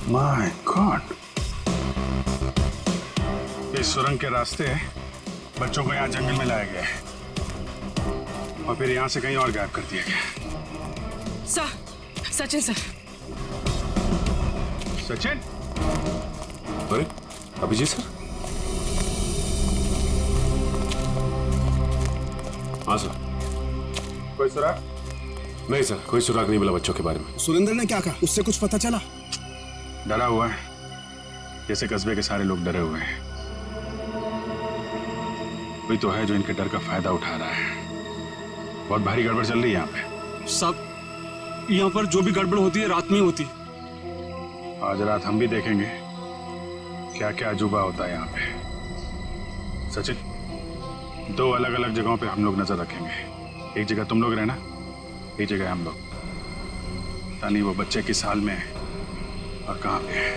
My God, इस सुरंग के रास्ते बच्चों को यहाँ जंगल में लाया गया है और फिर यहाँ से कहीं और गायब कर दिया गया। Sir, Sachin sir. सचिन? अरे अभिजीत सर। हाँ सर। कोई सुराग? नहीं सर, कोई सुराग नहीं मिला बच्चों के बारे में। सुरेंद्र ने क्या कहा, उससे कुछ पता चला? डरा हुआ है, जैसे कस्बे के सारे लोग डरे हुए हैं। कोई तो है जो इनके डर का फायदा उठा रहा है। बहुत भारी गड़बड़ चल रही है यहाँ पे। सब यहाँ पर जो भी गड़बड़ होती है रात में होती है। आज रात हम भी देखेंगे क्या क्या अजूबा होता है यहाँ पे। सचिन, 2 अलग अलग जगहों पे हम लोग नजर रखेंगे। एक जगह तुम लोग रहना, एक जगह हम लोग। पता नहीं वो बच्चे किस हाल में है और कहाँ पे है।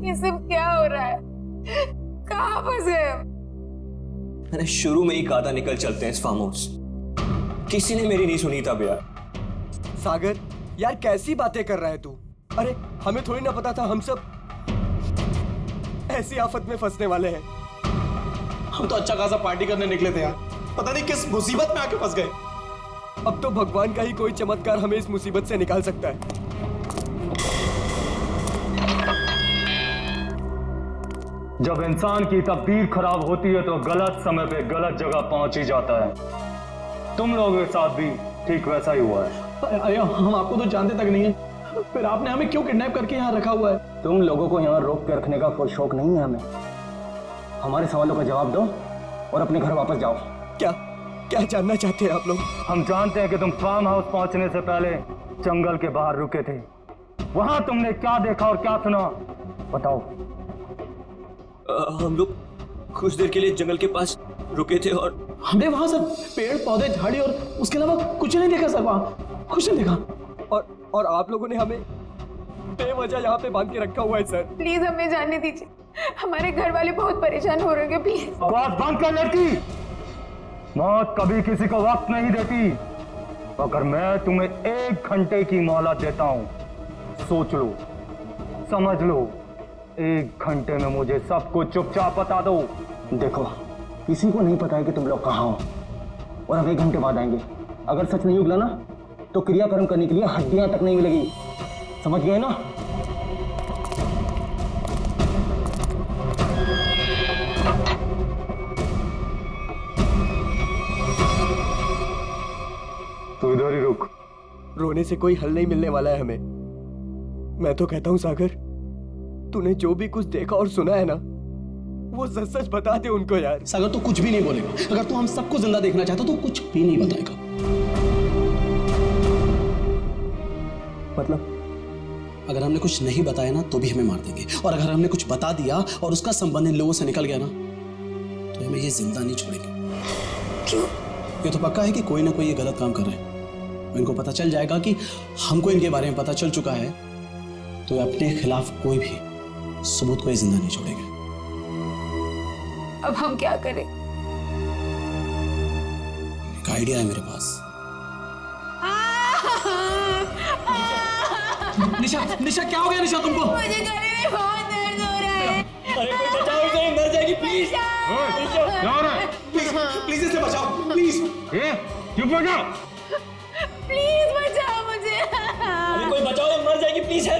ये सब क्या हो रहा है? कहाँ फंस गए? मैंने शुरू में ही कहा था निकल चलते हैं इस फार्म हाउस। किसी ने मेरी नहीं सुनी तब यार। सागर यार कैसी बातें कर रहा है तू? अरे हमें थोड़ी ना पता था हम सब ऐसी आफत में फंसने वाले हैं। हम तो अच्छा खासा पार्टी करने निकले थे यार, पता नहीं किस मुसीबत में आके फंस गए। अब तो भगवान का ही कोई चमत्कार हमें इस मुसीबत से निकाल सकता है। जब इंसान की तकदीर खराब होती है तो गलत समय पे गलत जगह पहुंच ही जाता है। तुम लोगों के साथ भी ठीक वैसा ही हुआ है। अरे हम आपको तो जानते तक नहीं है, फिर आपने हमें क्यों किडनैप करके यहाँ रखा हुआ है? तुम लोगों को यहाँ रोक के रखने का कोई शौक नहीं है हमें। हमारे सवालों का जवाब दो और अपने घर वापस जाओ। क्या क्या जानना चाहते हैं आप लोग? हम जानते हैं कि तुम फार्म हाउस पहुंचने से पहले जंगल के बाहर रुके थे। वहां तुमने क्या देखा और क्या सुना, बताओ। हम लोग कुछ देर के लिए जंगल के पास रुके थे और हमने वहां सर पेड़ पौधे झाड़ी और उसके अलावा कुछ नहीं देखा सर, वहां कुछ नहीं देखा। और आप लोगों ने हमें बेवजह यहाँ पे बांध के रखा हुआ है सर। प्लीज हमें जाने दीजिए, हमारे घर वाले बहुत परेशान हो रहे हैं। प्लीज बकवास बंद कर लड़की। मौत कभी किसी को वक्त नहीं देती। अगर मैं तुम्हें 1 घंटे की मोहलत देता हूं, सोच लो, समझ लो। 1 घंटे में मुझे सब कुछ चुपचाप बता दो। देखो, किसी को नहीं पता है कि तुम लोग कहाँ हो और हम 1 घंटे बाद आएंगे। अगर सच नहीं उगला ना तो क्रियाकर्म करने के लिए हड्डियां तक नहीं मिलेगी। समझ गए ना? तो इधर ही रुक। रोने से कोई हल नहीं मिलने वाला है हमें। मैं तो कहता हूँ सागर, तूने जो भी कुछ देखा और सुना है ना, वो सच सच बता दे उनको यार। सागर तो कुछ भी नहीं बोलेगा। अगर तू हम सबको जिंदा देखना चाहता तो कुछ भी नहीं बताएगा। मतलब अगर हमने कुछ नहीं बताया ना तो भी हमें मार देंगे, और अगर हमने कुछ बता दिया और उसका संबंध इन लोगों से निकल गया ना तो हमें ये जिंदा नहीं छोड़ेंगे। क्यों? ये तो पक्का है कि कोई ना कोई ये गलत काम कर रहे हैं। इनको पता चल जाएगा कि हमको इनके बारे में पता चल चुका है, तो अपने खिलाफ कोई भी सबूत को जिंदा नहीं छोड़ेंगे। अब हम क्या करें? एक आइडिया है मेरे पास। निशा, निशा क्या हो गया निशा तुमको? मुझे गले में बहुत दर्द हो रहा है। अरे कोई बचाओ इसे, मर जाएगी प्लीज। क्या हो रहा है? प्लीज इसे बचाओ प्लीज। चुप हो जाओ। प्लीज बचाओ मुझे। अरे कोई बचाओ, ये मर जाएगी प्लीज है।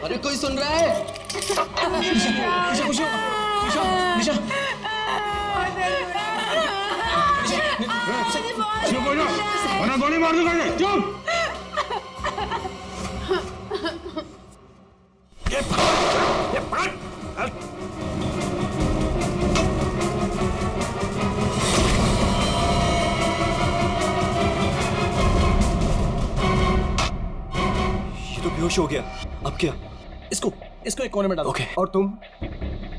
अरे कोई सुन रहा है? निशा खुश हो? निशा चुप हो जाओ, वरना गोली मार दूंगा। चुप। ये तो बेहोश हो गया। अब क्या? इसको एक कोने में डालो। ओके। और तुम?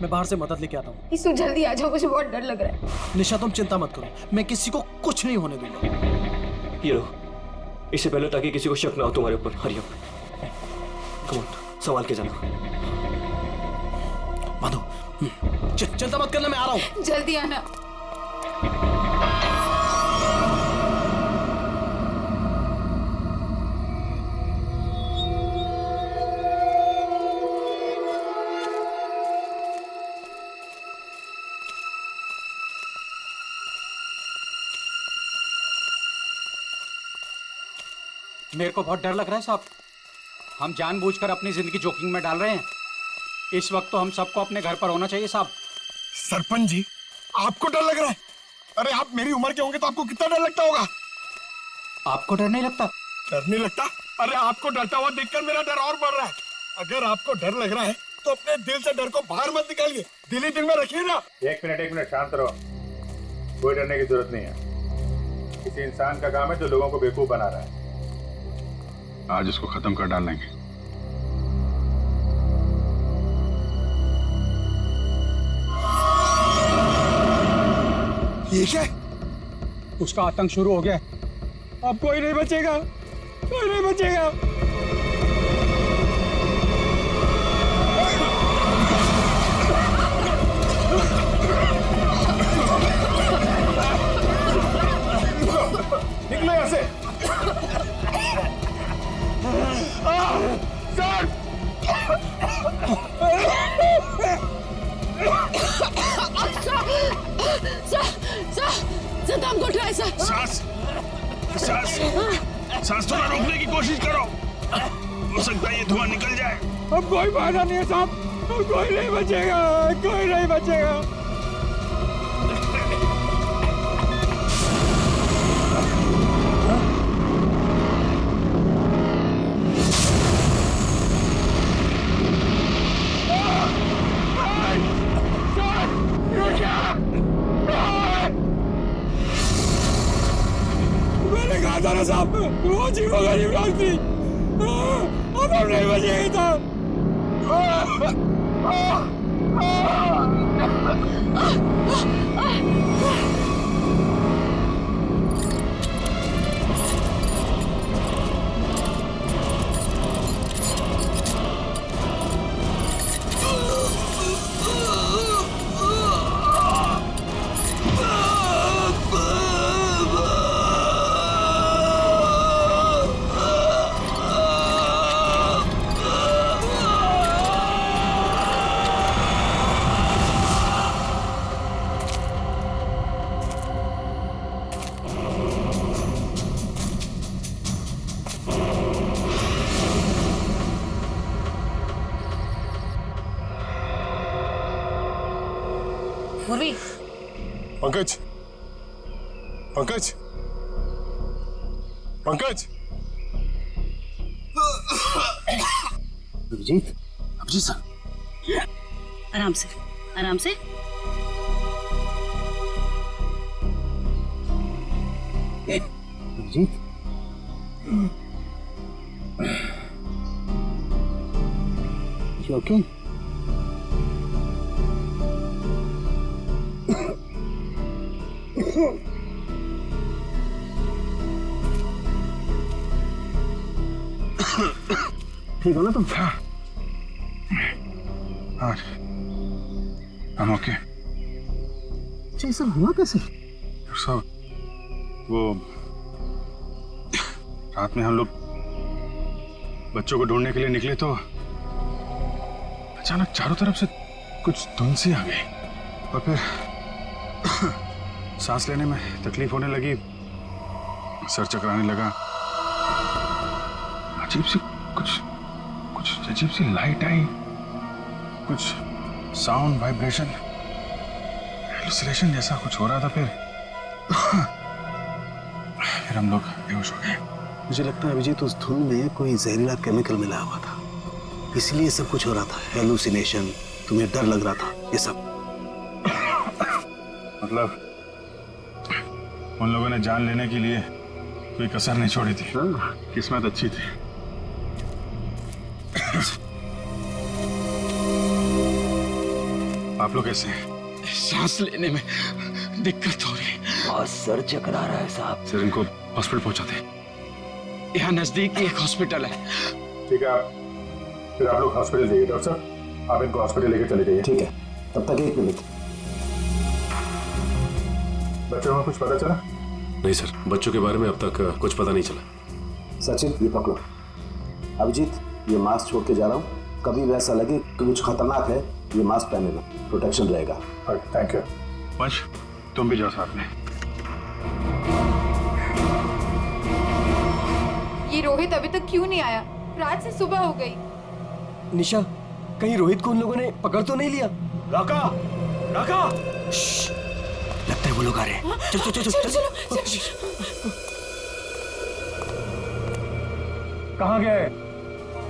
मैं बाहर से मदद लेके आता हूँ। इसु जल्दी आ जाओ, मुझे बहुत डर लग रहा है। निशा तुम चिंता मत करो, मैं किसी को कुछ नहीं होने दूंगा। ये लो, इससे पहले ताकि किसी को शक ना हो तुम्हारे ऊपर। हरी अप, कम ऑन, संभाल के जाना। माधो, चिंता मत करना, मैं आ रहा हूँ। जल्दी आना। मेरे को बहुत डर लग रहा है साहब। हम जानबूझकर अपनी जिंदगी जोखिम में डाल रहे हैं। इस वक्त तो हम सबको अपने घर पर होना चाहिए साहब। सरपंच जी, आपको डर लग रहा है? अरे आप मेरी उम्र के होंगे तो आपको कितना डर लगता होगा? आपको डर नहीं लगता? डर नहीं लगता? अरे आपको डरता हुआ देखकर मेरा डर और बढ़ रहा है। अगर आपको डर लग रहा है तो अपने दिल से डर को बाहर मत निकालिए, दिल ही दिल में रखिए ना। एक मिनट शांत रहो। कोई डरने की जरूरत नहीं है। किसी इंसान का काम है जो लोगों को बेवकूफ बना रहा है। आज इसको खत्म कर डालेंगे। ये क्या? उसका आतंक शुरू हो गया। अब कोई नहीं बचेगा, कोई नहीं बचेगा। निकलो यहाँ से। सर दम घुट रहा है सर। सांस थोड़ा रोकने की कोशिश करो। हो सकता है ये धुआं निकल जाए। अब कोई फायदा नहीं है साहब, अब कोई नहीं बचेगा, कोई नहीं बचेगा। मैंने कहा था ना साहब, वो जीवो गरीब लोग थी। अब हम नहीं बचेंगे साहब। पूर्वी, पंकज, पंकज, पंकज। अभिजीत, अभिजीत सर। आराम से, आराम से। Abhijit, you okay? ठीक हो ना तुम? हाँ, हम ओके। ये सब हुआ कैसे? सब वो रात में हम लोग बच्चों को ढूंढने के लिए निकले तो अचानक चारों तरफ से कुछ धुंध सी आ गई और फिर सांस लेने में तकलीफ होने लगी, सर चकराने लगा। अजीब सी कुछ कुछ अजीब सी लाइट आई, कुछ साउंड, वाइब्रेशन, हेलुसिनेशन जैसा कुछ हो रहा था। फिर हम लोग बेहोश हो गए। मुझे लगता है अभिजीत उस धुंध में कोई जहरीला केमिकल मिला हुआ था, इसलिए सब कुछ हो रहा था। हेलुसिनेशन, तुम्हें डर लग रहा था, ये सब। मतलब उन लोगों ने जान लेने के लिए कोई कसर नहीं छोड़ी थी। किस्मत अच्छी थी। आप लोग कैसे हैं? सांस लेने में दिक्कत हो रही है। बहुत सर चकरा रहा है साहब। सर इनको हॉस्पिटल पहुंचाते। यहाँ नजदीक एक हॉस्पिटल है। ठीक है, फिर आप लोग हॉस्पिटल जाइए। डॉक्टर साहब, आप इनको हॉस्पिटल लेके चले जाइए। ठीक है, तब तक 1 मिनट। बच्चों को कुछ पता चला? नहीं सर, बच्चों के बारे में अब तक कुछ पता नहीं चला। सचिन, ये पकड़ो। अभिजीत, ये मास्क छोड़ के जा रहा हूँ। कभी भी ऐसा लगे कि कुछ खतरनाक है, ये मास्क पहन लेना, प्रोटेक्शन रहेगा। Thank you. वंश, तुम भी जाओ साथ में। ये रोहित अभी तक क्यों नहीं आया? रात से सुबह हो गई। निशा, कहीं रोहित को उन लोगों ने पकड़ तो नहीं लिया? राका, राका, लगता है वो लोग आ रहे हैं। चल चल चल चल चल। कहाँ गए?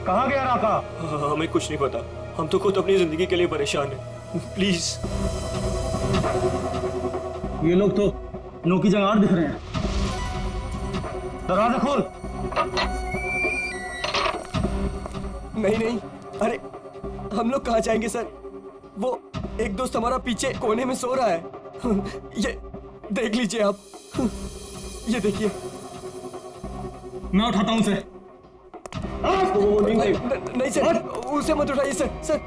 कहाँ गया राका? हमें कुछ नहीं पता। हम तो खुद अपनी जिंदगी के लिए परेशान हैं। प्लीज। ये लोग तो नौ की जगह 8 दिख रहे हैं। दरवाजा खोल। नहीं नहीं, अरे हम लोग कहाँ जाएंगे सर? वो एक दोस्त हमारा पीछे कोने में सो रहा है। ये देख लीजिए आप। ये देखिए। मैं उठाता हूँ उसे। नहीं सर, उसे मत उठाइए सर। सर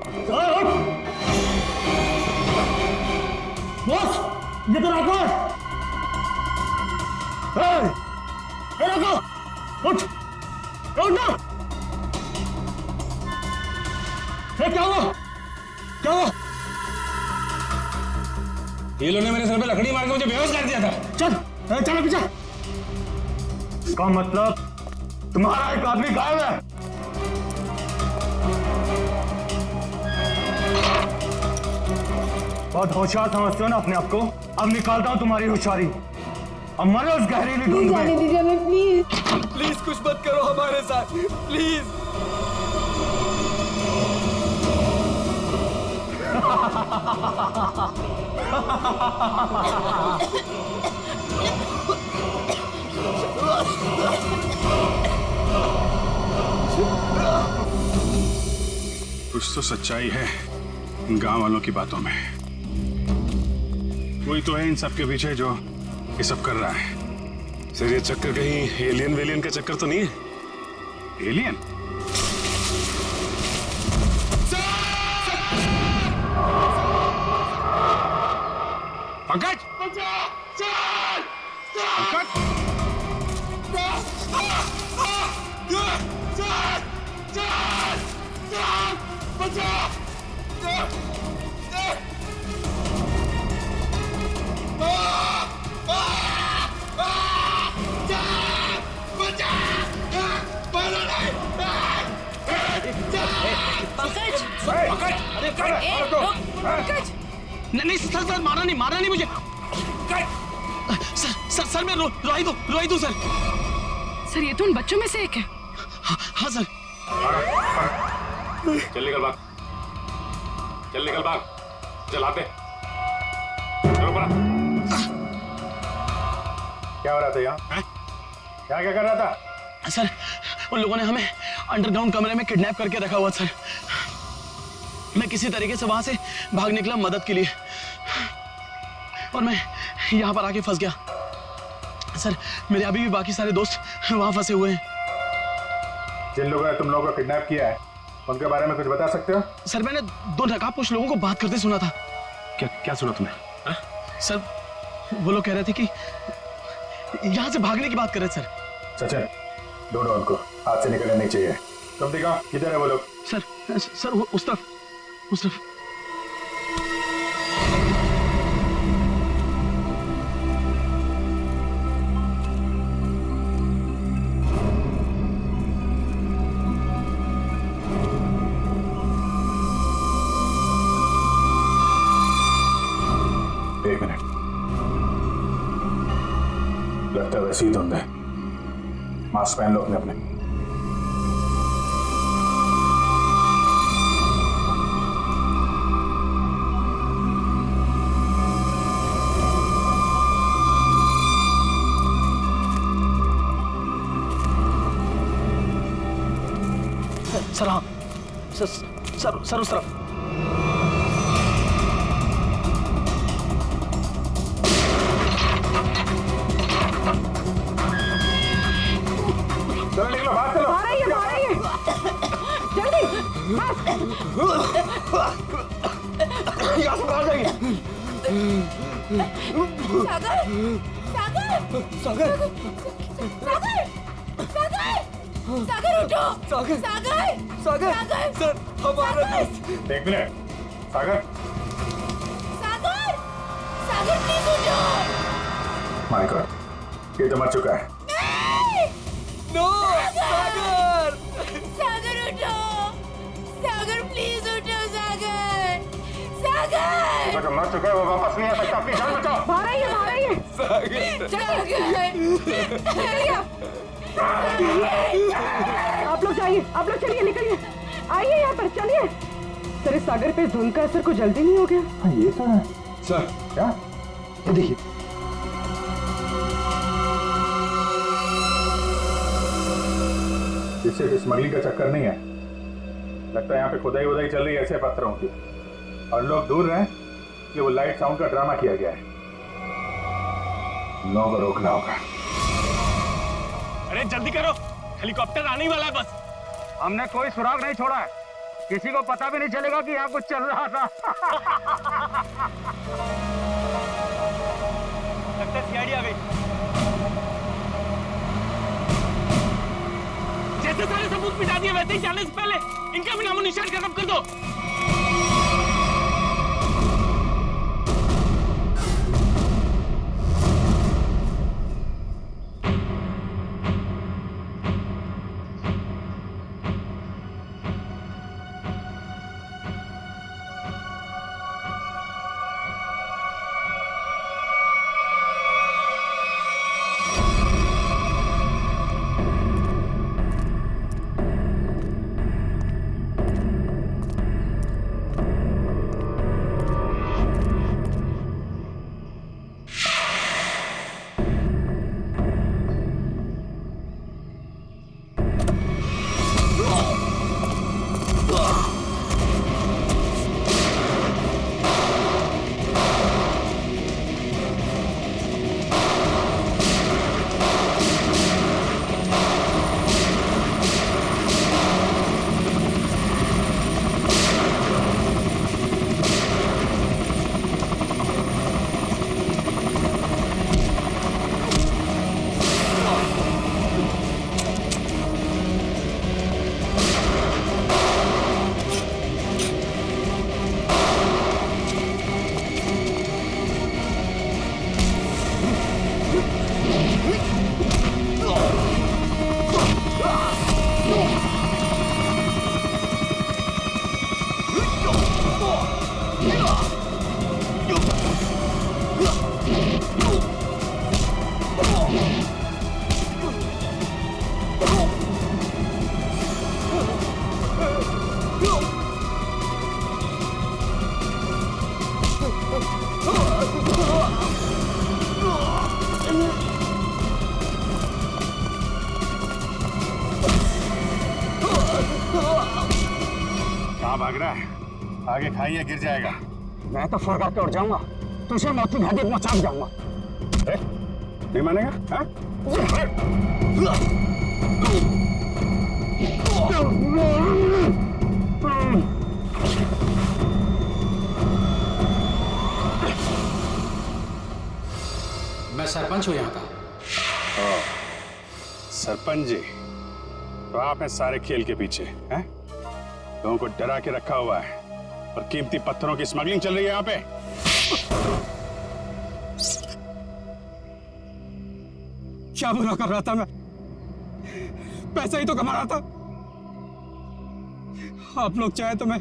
बॉस, ये तो राका है। राका, उठ, उठ ना। क्या हुआ? क्या हुआ? ये लोगों ने मेरे सर पे लकड़ी मार के मुझे बेहोश कर दिया था। चल, चलो पीछे। इसका मतलब तुम्हारा एक आदमी गायब है। बहुत होशियार समझते हो ना अपने आप को? अब निकालता हूं तुम्हारी होशियारी। अब मरो उस गहरीली धुंध में। प्लीज कुछ मत करो हमारे साथ, प्लीज। कुछ तो सच्चाई है इन गांव वालों की बातों में। कोई तो है इन सब के पीछे जो ये सब कर रहा है। सर ये चक्कर कहीं एलियन वेलियन का चक्कर तो नहीं है? एलियन? पंकज! पंकज! नहीं सर, सर मारा नहीं मुझे। सर मैं रोहित हूँ सर। सर ये तो उन बच्चों में से एक है। हाँ सर। चल निकल भाग, चल निकल भाग, चल आते। चलो पड़ा। क्या हो रहा था यहाँ? क्या कर रहा था? सर उन लोगों ने हमें अंडरग्राउंड कमरे में किडनैप करके रखा हुआ सर। मैं किसी तरीके से वहां से भाग निकला मदद के लिए, और मैं यहाँ पर आके फंस गया सर। मेरे अभी भी बाकी सारे दोस्त वहां फंसे हुए हैं। जिन लोगों ने तुम लोगों को किडनैप किया है उनके बारे में कुछ बता सकते हो? सर मैंने 2 नकाबपोश लोगों को बात करते सुना था। क्या सुना तुमने? सर वो लोग कह रहे थे कि यहाँ से भागने की बात कर रहे थे सर। सचिन, ढूंढो उनको, हाथ से निकलने नहीं चाहिए। तुम दिखाओ किधर है वो लोग? सर वो उस तरफ। एक मिनट, लगता है वैसे ही धुंध है। मास्क पहन लो अपने। सर हाँ सर उस तरफ। चलो निकलो, बाहर चलो। जल्दी यहाँ से बाहर जाएंगे। सागर उठो। सागर सर, हमारा दोस्त। एक मिनट, सागर प्लीज उठो। माय गॉड, ये तो मर चुका है। नो सागर सागर उठो, सागर प्लीज उठो, सागर, सागर, जो मर चुका है वो वापस नहीं आ सकता, अपनी जान बचाओ। बाहर आइए, सागर चलिए आप लोग जाइए, आप लोग चलिए, निकलिए, आइए यहाँ पर, चलिए। सर इस सागर पे धुंध का असर कुछ जल्दी नहीं हो गया? हाँ ये तो है सर क्या, ये देखिए इससे स्मगलिंग का चक्कर नहीं है, लगता है यहाँ पे खुदाई वुदाई चल रही है ऐसे पत्थरों की, और लोग दूर रहे कि वो लाइट साउंड का ड्रामा किया गया है। लोगों को रोकना होगा। अरे जल्दी करो, हेलीकॉप्टर आने ही वाला है बस। हमने कोई सुराग नहीं छोड़ा है, किसी को पता भी नहीं चलेगा कि यहाँ कुछ चल रहा था। लगता है सीआईडी आ गई। जैसे सारे सबूत मिटा दिए वैसे ही जाने से पहले इनका भी नामो निशान खत्म कर दो। भाग रहा है, आगे खाइए गिर जाएगा। मैं तो फौरन के उठ जाऊंगा, तुझे मौत की घाटी पहुंचा जाऊंगा। नहीं मानेगा? हाँ? मैं सरपंच हूँ यहाँ का। सरपंच जी, तो आप हैं सारे खेल के पीछे, हैं? लोगों को डरा के रखा हुआ है और कीमती पत्थरों की स्मगलिंग चल रही है यहाँ पे। क्या बुरा कर रहा था मैं? पैसा ही तो कमा रहा था। आप लोग चाहे तो मैं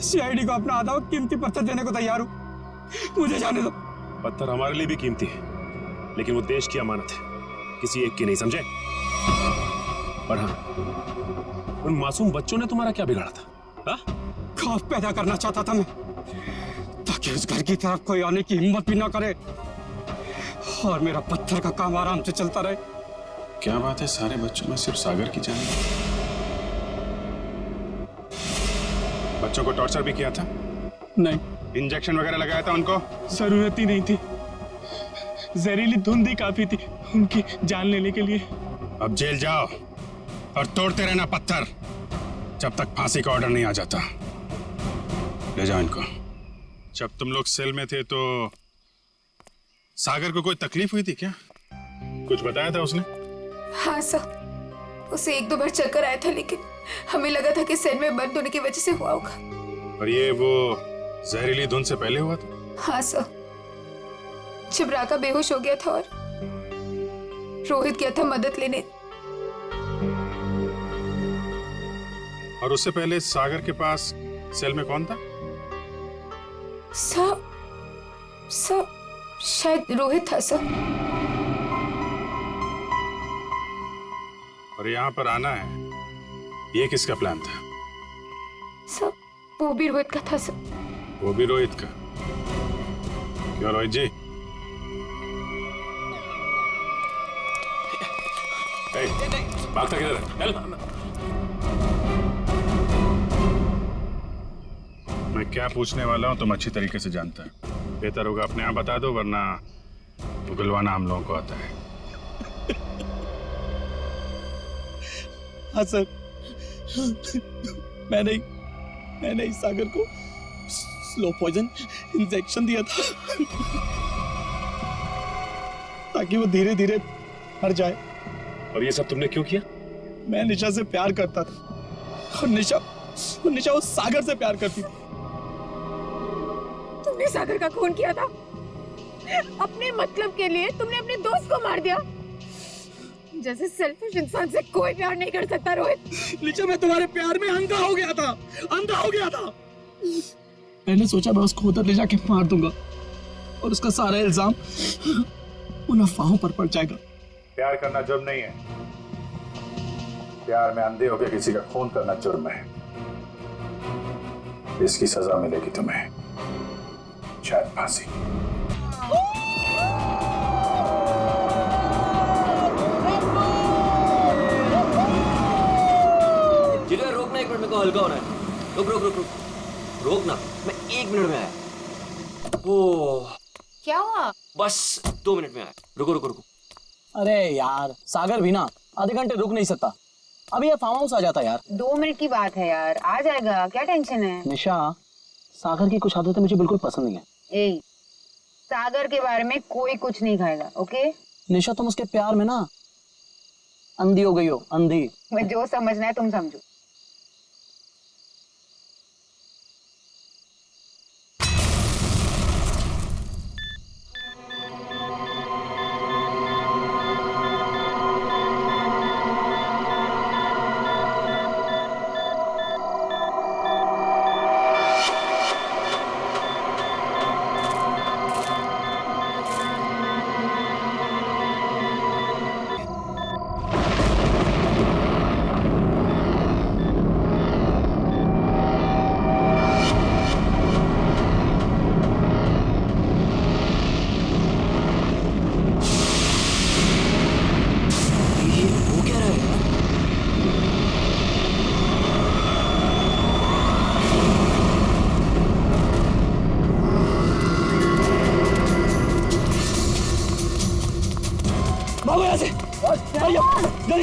सीआईडी को अपना आधा कीमती पत्थर देने को तैयार हूं, मुझे जाने दो। पत्थर हमारे लिए भी कीमती है, लेकिन वो देश की अमानत है, किसी एक की नहीं, समझे? और हाँ, उन मासूम बच्चों ने तुम्हारा क्या बिगाड़ा था? हाँ? खौफ पैदा करना चाहता था मैं, ताकि उस घर की तरफ कोई आने की हिम्मत भी ना करे और मेरा पत्थर का काम आराम से चलता रहे। क्या बात है, सारे बच्चों में सिर्फ सागर की जान? बच्चों को टॉर्चर भी किया था? नहीं। इंजेक्शन वगैरह लगाया था उनको? जरूरत ही नहीं थी, जहरीली धुंध ही काफी थी उनकी जान लेने के लिए। अब जेल जाओ और तोड़ते रहना पत्थर जब तक फांसी का ऑर्डर नहीं आ जाता। ले जाओ इनको। जब तुम लोग सेल में थे तो सागर को कोई तकलीफ हुई थी क्या? कुछ बताया था उसने? हाँ सर, उसे एक दो बार चक्कर आया था, लेकिन हमें लगा था कि सेल में बंद होने की वजह से हुआ होगा। और ये वो जहरीली धुंध से पहले हुआ था? हाँ सर, जब राका बेहोश हो गया था और रोहित गया था मदद लेने, और उससे पहले सागर के पास सेल में कौन था? सर शायद रोहित था सर। और यहाँ पर आना है, ये किसका प्लान था? सर वो भी रोहित का था सर। वो भी रोहित का? क्यों रोहित जी? भागता किधर है? चल। मैं क्या पूछने वाला हूँ तुम अच्छी तरीके से जानता है। बेहतर होगा अपने आप बता दो, वरना उगलवाना हम लोगों को आता है। हाँ सर, मैंने इस सागर को स्लो पॉइजन इंजेक्शन दिया था ताकि वो धीरे धीरे मर जाए। और ये सब तुमने क्यों किया? मैं निशा से प्यार करता था और निशा उस सागर से प्यार करती थी। तुमने सागर का खून किया था अपने मतलब के लिए। तुमने अपने दोस्त को मार दिया। जैसे सेल्फिश इंसान से कोई प्यार नहीं कर सकता रोहित। निशा, मैं तुम्हारे प्यार में अंधा हो गया था। मैंने सोचा मैं उसको उधर ले जाके मार दूंगा और उसका सारा इल्जाम उन अफवाहों पर पड़ जाएगा। प्यार करना जुर्म नहीं है। प्यार में अंधे होकर किसी का खून करना जुर्म है। इसकी सजा मिलेगी तुम्हें, शायद फांसी। जिधर रोकना, 1 मिनट में को हल्का होना है। रुक रोकना, मैं 1 मिनट में आया। ओह क्या हुआ? बस 2 मिनट में आया। रुको। अरे यार, सागर भी ना आधे घंटे रुक नहीं सकता। अभी ये फार्म हाउस आ जाता यार। 2 मिनट की बात है यार, आ जाएगा, क्या टेंशन है? निशा, सागर की कुछ आदतें मुझे बिल्कुल पसंद नहीं है। ए, सागर के बारे में कोई कुछ नहीं खाएगा, ओके? निशा, तुम उसके प्यार में ना अंधी हो गई हो, अंधी। मैं जो समझना है तुम समझो।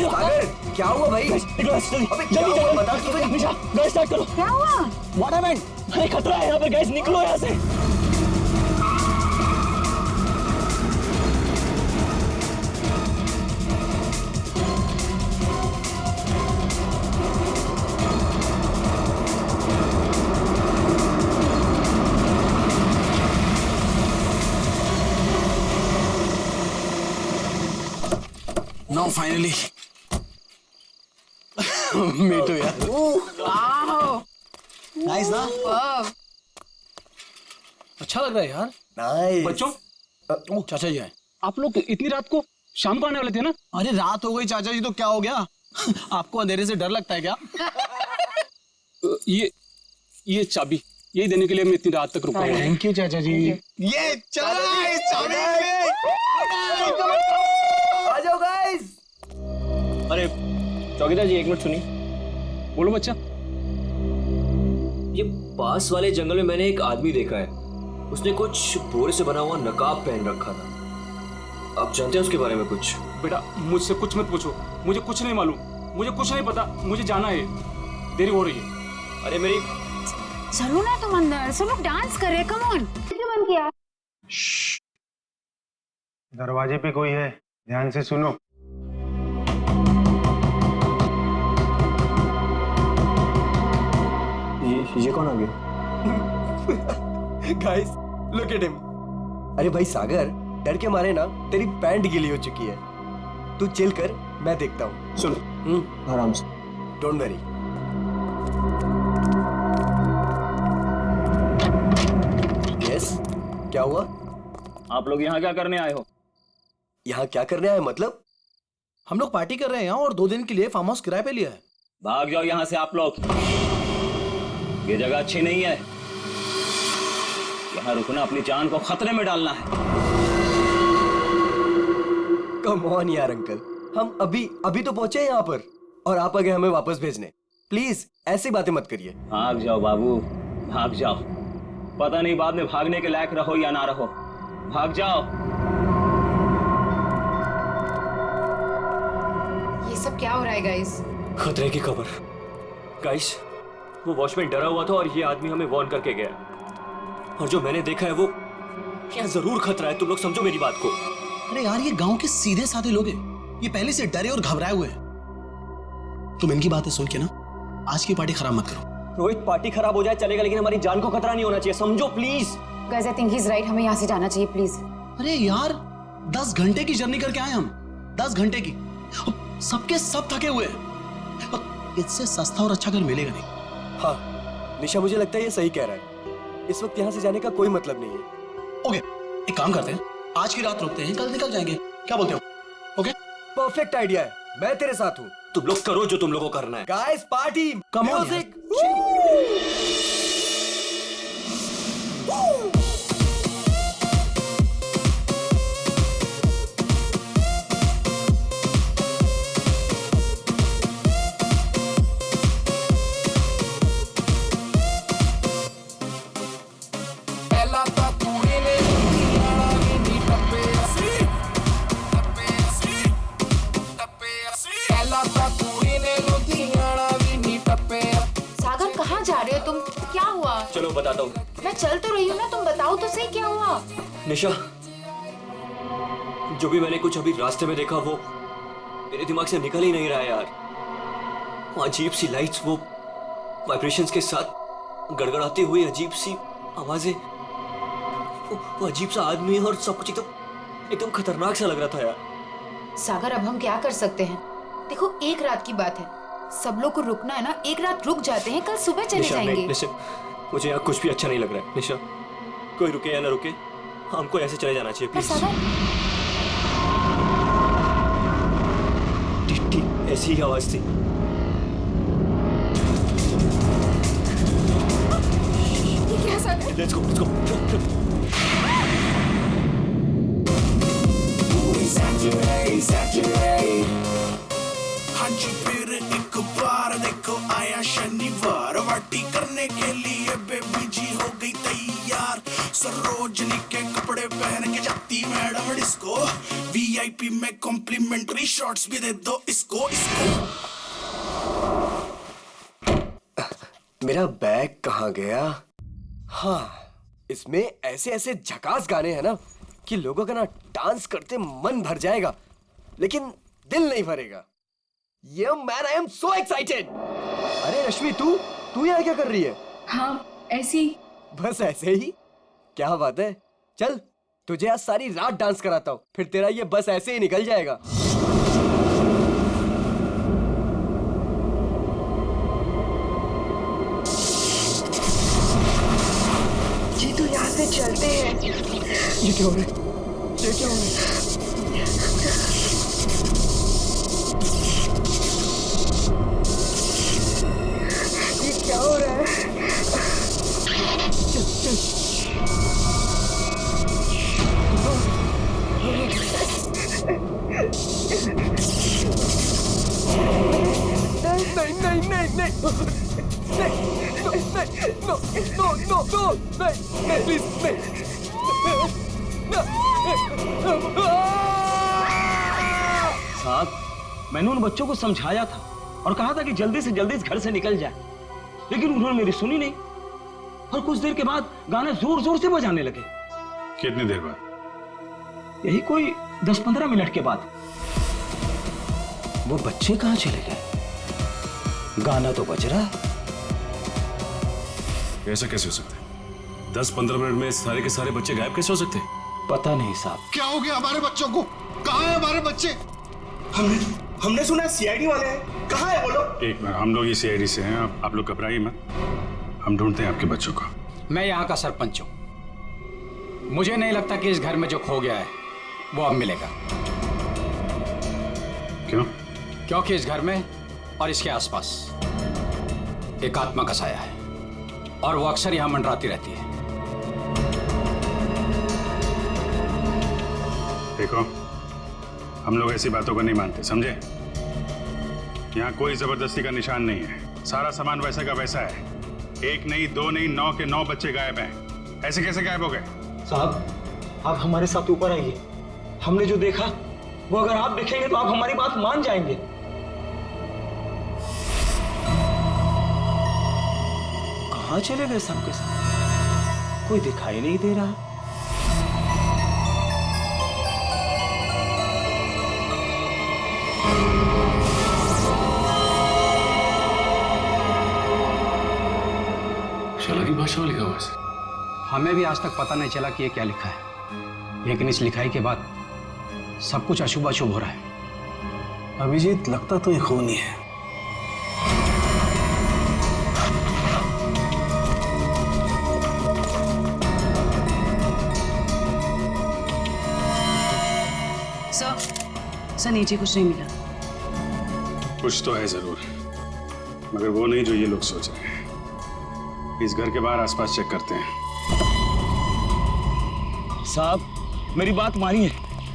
सागर, क्या हुआ भाई? अबे क्या हुआ? बता तो सही। निशा, गैस स्टार्ट करो। क्या हुआ? What happened? अरे खतरा है यहाँ पे, गैस निकलो यहाँ से। Now finally. Me too यार। वाओ, नाइस ना? अच्छा लग रहा है यार। नाइस। बच्चों, चाचा जी आए। आप लोग इतनी रात को शाम को आने वाले थे ना? अरे रात हो गई चाचा जी तो क्या हो गया? आपको अंधेरे से डर लगता है क्या? ये चाबी यही देने के लिए मैं इतनी रात तक रुका हूँ। थैंक यू चाचा जी। ये चला इस चाबी आ जाओ गाइस। अरे चौकीदार जी, 1 मिनट सुनिए। बोलो बच्चा। ये पास वाले जंगल में मैंने एक आदमी देखा है। उसने कुछ बोरे से बना हुआ नकाब पहन रखा था। आप जानते हैं उसके बारे में कुछ? बेटा, मुझसे कुछ मत पूछो, मुझे कुछ नहीं मालूम, मुझे कुछ नहीं पता, मुझे जाना है, देरी हो रही है। अरे मेरी चलो ना तुम अंदर, सब लोग डांस कर रहे, कम ऑन। क्यों बंद किया? दरवाजे पे कोई है, ध्यान से सुनो। ये कौन आ गया? Guys, look at him. अरे भाई सागर, डर के मारे ना तेरी पैंट गीली हो चुकी है। तू चिल कर, मैं देखता हूँ। सुन, आराम से। Don't worry. क्या हुआ? आप लोग यहाँ क्या करने आए हो? यहाँ क्या करने आए मतलब? हम लोग पार्टी कर रहे हैं यहाँ और 2 दिन के लिए फार्म हाउस किराए पे लिया है। भाग जाओ यहाँ से आप लोग, ये जगह अच्छी नहीं है। यहाँ रुकना अपनी जान को खतरे में डालना है। कम ऑन यार अंकल, हम अभी तो पहुंचे यहाँ पर और आप आ गए हमें वापस भेजने। प्लीज ऐसी बातें मत करिए। भाग जाओ बाबू, भाग जाओ। पता नहीं बाद में भागने के लायक रहो या ना रहो। भाग जाओ। ये सब क्या हो रहा है गाइस? खतरे की खबर। गाइस, वो वॉचमैन डरा हुआ था और ये आदमी हमें वार्न करके गया। और जो मैंने देखा है वो यहाँ जरूर खतरा है। तुम लोग समझो मेरी बात को। अरे यार, ये गांव के सीधे साधे लोग हैं। ये पहले से डरे और घबराए हुए हैं। तुम इनकी बातें सुन के ना आज की पार्टी खराब मत करो। रोहित, पार्टी खराब हो जाए चलेगा, लेकिन हमारी जान को खतरा नहीं होना चाहिए, समझो please. Guys I think he is right, हमें यहाँ से जाना चाहिए प्लीज। अरे यार, 10 घंटे की जर्नी करके आए हम, 10 घंटे की। सबके सब थके हुए हैं और इससे सस्ता और अच्छा घर मिलेगा नहीं। हाँ निशा, मुझे लगता है ये सही कह रहा है। इस वक्त यहाँ से जाने का कोई मतलब नहीं है। ओके, एक काम करते हैं, आज की रात रुकते हैं, कल निकल जाएंगे। क्या बोलते हो? ओके, परफेक्ट आइडिया है, मैं तेरे साथ हूँ। तुम लोग करो जो तुम लोगों को करना है। Guys party, come on music. Sagar कहाँ जा रहे हो तुम? क्या हुआ? चलो बताता हूँ। मैं चल तो रही हूँ ना, तुम बताओ तो सही क्या हुआ? निशा, जो भी मैंने कुछ अभी रास्ते में देखा वो मेरे दिमाग से निकल ही नहीं रहा है यार। वो अजीब सी लाइट्स, वो वाइब्रेशंस के साथ गड़गड़ाती हुई अजीब सी आवाजें, वो अजीब सा आदमी और सब कुछ एकदम खतरनाक सा लग रहा था यार। सागर अब हम क्या कर सकते हैं? देखो एक रात की बात है, सब लोग को रुकना है ना, एक रात रुक जाते हैं, कल सुबह चले जाएंगे। निशा, मुझे यहाँ कुछ भी अच्छा नहीं लग रहा है। निशा, कोई रुके या ना रुके, हमको ऐसे चले जाना चाहिए प्लीज। ठीक ऐसी ही आवाज थी। ये क्या सागर? Let's go. हांजी फिर एक बार देखो आया शनिवार, पार्टी करने के लिए बेबी जी हो गई तैयार। सरोजनी के कपड़े पहन के जाती मैडम डिस्को, वीआईपी में कॉम्प्लीमेंट्री शॉट्स भी दे दो इसको। मेरा बैग कहाँ गया? हाँ, इसमें ऐसे ऐसे झकास गाने हैं ना कि लोगों का ना डांस करते मन भर जाएगा, लेकिन दिल नहीं भरेगा। ये man, I am so excited. अरे रश्मि, तू यहाँ क्या कर रही है? हाँ ऐसी ही। बस ऐसे ही? क्या बात है, चल तुझे आज सारी रात डांस कराता हूँ, फिर तेरा ये बस ऐसे ही निकल जाएगा। जी तो यहाँ से चलते हैं। ये क्या हो रहा है? ये क्या हो रहा है? ये क्या हो रहा है? साहब, मैंने उन बच्चों को समझाया था और कहा था कि जल्दी से जल्दी इस घर से निकल जाए, लेकिन उन्होंने मेरी सुनी नहीं और कुछ देर के बाद गाने जोर जोर से बजाने लगे। कितनी देर बाद? यही कोई 10-15 मिनट के बाद। वो बच्चे कहाँ चले गए? गाना तो बज रहा है। ऐसा कैसे हो सकता है? 10-15 मिनट में सारे के सारे बच्चे गायब कैसे हो सकते हैं? पता नहीं साहब। क्या हो गया हमारे बच्चों को? कहाँ है हमारे बच्चे? हमने सुना सीआईडी वाले हैं, कहाँ है वो लोग? एक मिनट, हम लोग ये सीआईडी से हैं, आप लोग घबराइए मत, हम ढूंढते हैं आपके बच्चों को। मैं यहाँ का सरपंच हूँ। मुझे नहीं लगता कि इस घर में जो खो गया है वो अब मिलेगा। क्यों? क्योंकि इस घर में और इसके आसपास एक आत्मा का साया है और वो अक्सर यहां मंडराती रहती है। देखो, हम लोग ऐसी बातों को नहीं मानते, समझे? यहाँ कोई जबरदस्ती का निशान नहीं है। सारा सामान वैसा का वैसा है। एक नहीं, दो नहीं, 9 के 9 बच्चे गायब हैं। ऐसे कैसे गायब हो गए? साहब, आप हमारे साथ ऊपर आइए। हमने जो देखा वो अगर आप देखेंगे तो आप हमारी बात मान जाएंगे। कहाँ चले गए सबके साथ? कोई दिखाई नहीं दे रहा। की भाषा में लिखा हुआ है। हमें भी आज तक पता नहीं चला कि ये क्या लिखा है, लेकिन इस लिखाई के बाद सब कुछ अशुभ अशुभ हो रहा है। अभिजीत, लगता तो ये खूनी है। सर नीचे कुछ नहीं मिला। कुछ तो है जरूर, मगर वो नहीं जो ये लोग सोच रहे हैं। इस घर के बाहर आसपास चेक करते हैं। साहब, मेरी बात मानिए,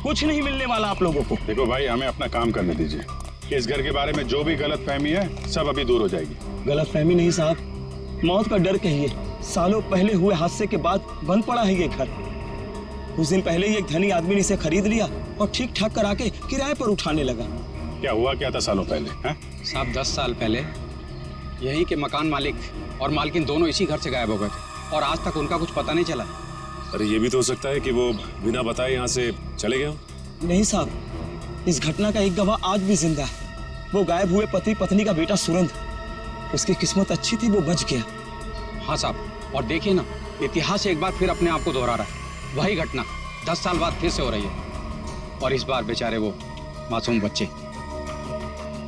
कुछ नहीं मिलने वाला आप लोगों को। देखो भाई, हमें अपना काम करने दीजिए। इस घर के बारे में जो भी गलतफहमी है सब अभी दूर हो जाएगी। गलतफहमी नहीं साहब, मौत का डर कहिए। सालों पहले हुए हादसे के बाद बंद पड़ा है ये घर। कुछ दिन पहले ही एक धनी आदमी ने इसे खरीद लिया और ठीक ठाक करा के किराए पर उठाने लगा। क्या हुआ क्या था सालों पहले? साहब 10 साल पहले यही के मकान मालिक और मालकिन दोनों इसी घर से गायब हो गए थे और आज तक उनका कुछ पता नहीं चला। अरे ये भी तो हो सकता है कि वो बिना बताए यहाँ से चले गए। नहीं साहब, इस घटना का एक गवाह आज भी जिंदा है। वो गायब हुए पति पत्नी का बेटा सुरंद। उसकी किस्मत अच्छी थी, वो बच गया। हाँ साहब, और देखिए ना, इतिहास एक बार फिर अपने आप को दोहरा रहा है। वही घटना 10 साल बाद फिर से हो रही है और इस बार बेचारे वो मासूम बच्चे।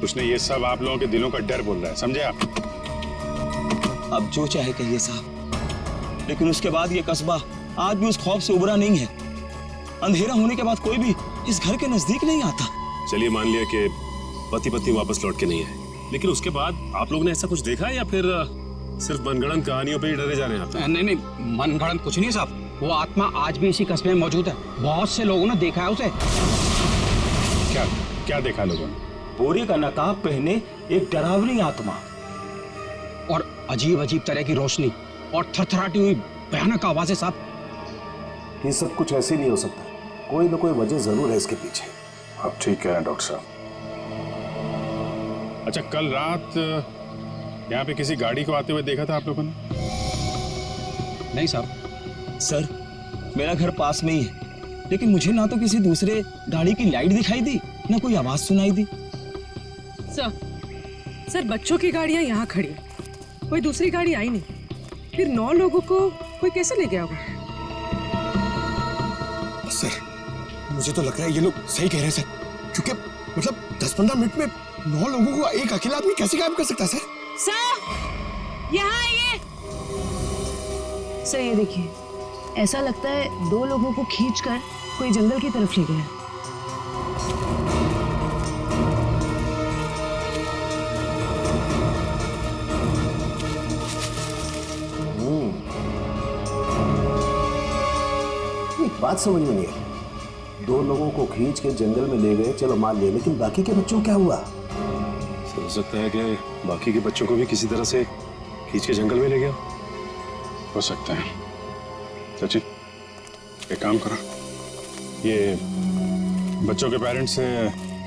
उसने ये सब आप लोगों के दिलों का डर बोल रहा है, समझे आप? अब जो चाहे कहिए साहब, लेकिन उसके बाद ये कस्बा आज भी उस खौफ से उबरा नहीं है। अंधेरा होने के बाद कोई भी इस घर के नजदीक नहीं आता। चलिए मान लिया कि पति पत्नी वापस लौट के नहीं आए, लेकिन उसके बाद आप लोगों ने ऐसा कुछ देखा है या फिर सिर्फ मनगढ़ंत कहानियों पे ही डरे जा रहे हैं आप? नहीं, मनगढ़ंत कुछ नहीं साहब। वो आत्मा आज भी इसी कस्बे में मौजूद है। बहुत से लोगों ने देखा है उसे। क्या देखा लोगों ने? बोरे का नकाब पहने एक डरावनी आत्मा और अजीब अजीब तरह की रोशनी और थरथराती हुई भयानक आवाजें। साहब ये सब कुछ ऐसे नहीं हो सकता, कोई ना कोई वजह जरूर है इसके पीछे। आप ठीक कह रहे हैं डॉक्टर साहब। अच्छा, कल रात यहाँ पे किसी गाड़ी को आते हुए देखा था आप लोगों ने? नहीं साहब। सर, मेरा घर पास में ही है, लेकिन मुझे ना तो किसी दूसरे गाड़ी की लाइट दिखाई दी, ना कोई आवाज सुनाई दी। सर बच्चों की गाड़ियां यहाँ खड़ी, कोई दूसरी गाड़ी आई नहीं। फिर 9 लोगों को कोई कैसे ले गया होगा? सर, मुझे तो लग रहा है ये लोग सही कह रहे हैं सर, क्योंकि मतलब 10-15 मिनट में 9 लोगों को एक अकेला आदमी कैसे गायब कर सकता है सर? सर, यहाँ आइए। सर ये देखिए, ऐसा लगता है 2 लोगों को खींचकर कोई जंगल की तरफ ले गया। बात समझ में नहीं आई। 2 लोगों को खींच के जंगल में ले गए, चलो मान लिया, लेकिन बाकी के बच्चों को क्या हुआ? हो सकता है कि बाकी के बच्चों को भी किसी तरह से खींच के जंगल में ले गया। हो सकता है। सचिन, एक काम करो, ये बच्चों के पेरेंट्स से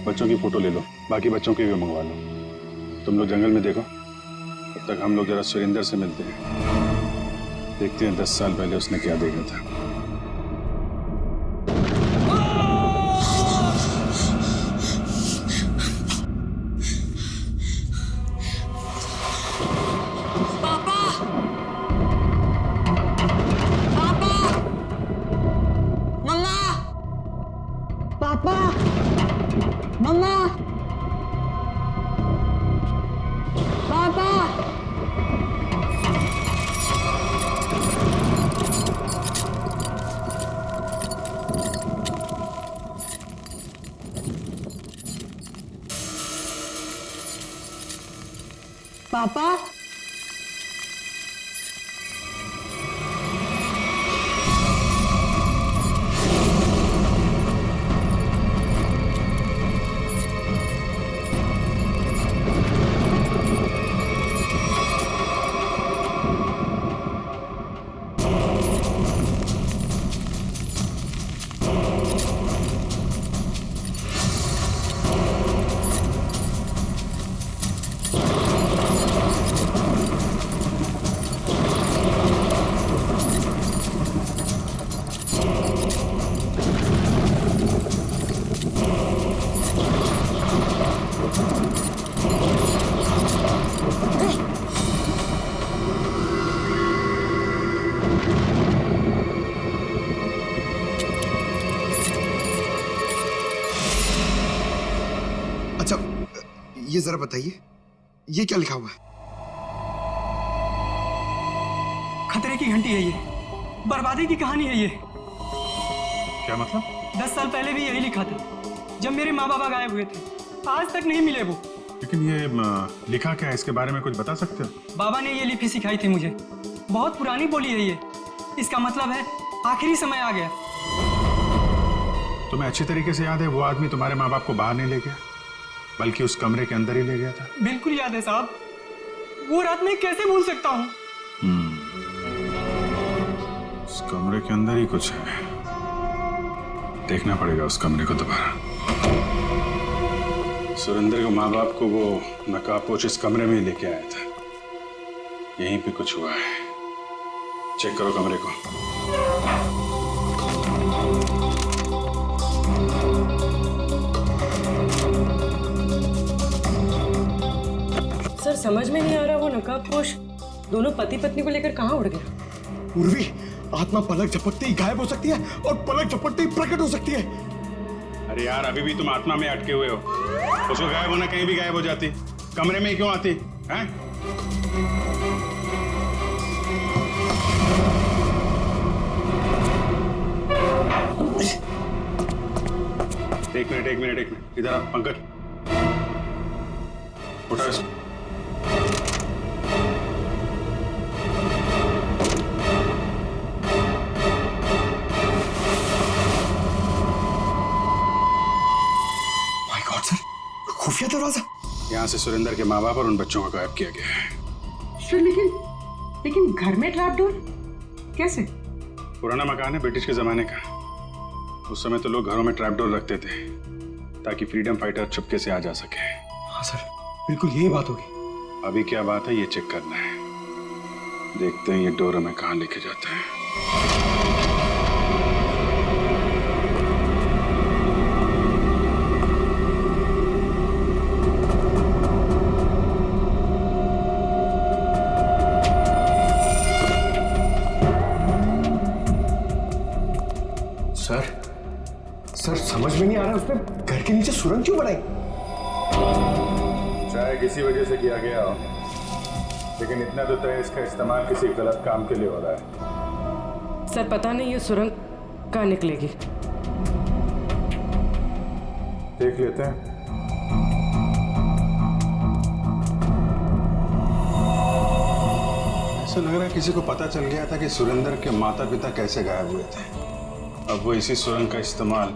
बच्चों की फोटो ले लो, बाकी बच्चों की भी मंगवा लो। तुम लोग जंगल में देखो, तब तक हम लोग जरा सुरेंद्र से मिलते हैं, देखते हैं 10 साल पहले उसने क्या देखा था। पापा अच्छा, ये जरा बताइए, ये क्या लिखा हुआ है? खतरे की घंटी है ये, बर्बादी की कहानी है ये। क्या मतलब? 10 साल पहले भी यही लिखा था, जब मेरे माँ बाबा गायब हुए थे। आज तक नहीं मिले वो। लेकिन ये लिखा क्या है, इसके बारे में कुछ बता सकते हो? बाबा ने ये लिपि सिखाई थी मुझे, बहुत पुरानी बोली है ये। इसका मतलब है आखिरी समय आ गया। तुम्हें अच्छी तरीके से याद है वो आदमी तुम्हारे माँ बाप को बाहर नहीं ले गया, बल्कि उस कमरे के अंदर ही ले गया था? बिल्कुल याद है साहब, वो रात में कैसे भूल सकता हूँ। उस कमरे के अंदर ही कुछ है, देखना पड़ेगा उस कमरे को दोबारा। सुरेंद्र के माँ बाप को वो नकाबपोश इस कमरे में ही लेके आया था, यहीं पे कुछ हुआ है। चेक करो कमरे को। सर समझ में नहीं आ रहा, वो नकाबपोश दोनों पति पत्नी को लेकर कहाँ उड़ गया? उर्वी, आत्मा पलक झपकते ही गायब हो सकती है और पलक झपकते ही प्रकट हो सकती है। अरे यार, अभी भी तुम आत्मा में अटके हुए हो। उसको गायब होना कहीं भी गायब हो जाती, कमरे में ही क्यों आती हैं? एक मिनट इधर आ पंकज, उठा इसको। माय गॉड सर, खुफिया दरवाजा। यहाँ से सुरेंद्र के माँ बाप और उन बच्चों को गायब किया गया है। सर लेकिन घर में ट्रैप डोर कैसे? पुराना मकान है ब्रिटिश के जमाने का। उस समय तो लोग घरों में ट्रैप डोर रखते थे ताकि फ्रीडम फाइटर चुपके से आ जा सके। हाँ सर, बिल्कुल यही बात होगी। अभी क्या बात है ये चेक करना है। देखते हैं ये डोर हमें कहाँ लेके जाता है। सर समझ में नहीं आ रहा, उसने घर के नीचे सुरंग क्यों बनाई? शायद किसी वजह से किया गया हो, लेकिन इतना तो तय इसका इस्तेमाल किसी गलत काम के लिए हो रहा है। सर पता नहीं ये सुरंग कहाँ निकलेगी। देख लेते हैं। ऐसा लग रहा है किसी को पता चल गया था कि सुरेंद्र के माता पिता कैसे गायब हुए थे। अब वो इसी सुरंग का इस्तेमाल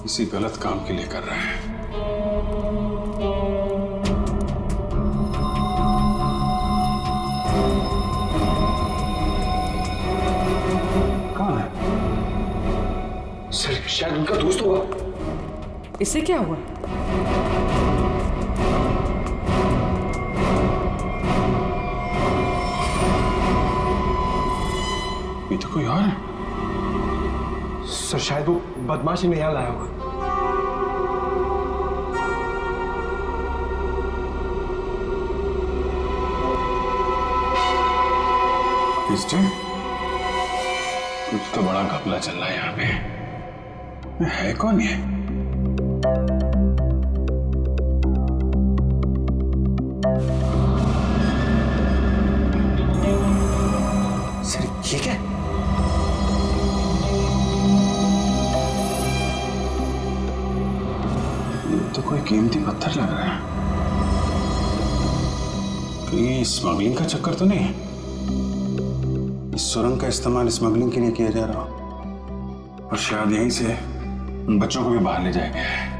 किसी गलत काम के लिए कर रहा है। कौन है? सर शायद उनका दोस्त होगा। इससे क्या हुआ? ये तो कोई और है। सर शायद वो बदमाश इन्हें यहाँ लाया होगा। कुछ तो बड़ा घपला चल रहा है यहाँ पे। है कौन ये? सर ये क्या? ये तो कोई कीमती पत्थर लग रहा है। कहीं स्मगलिंग का चक्कर तो नहीं है? इस सुरंग का इस्तेमाल स्मगलिंग के लिए किया जा रहा हो और शायद यहीं से उन बच्चों को भी बाहर ले जाएंगे।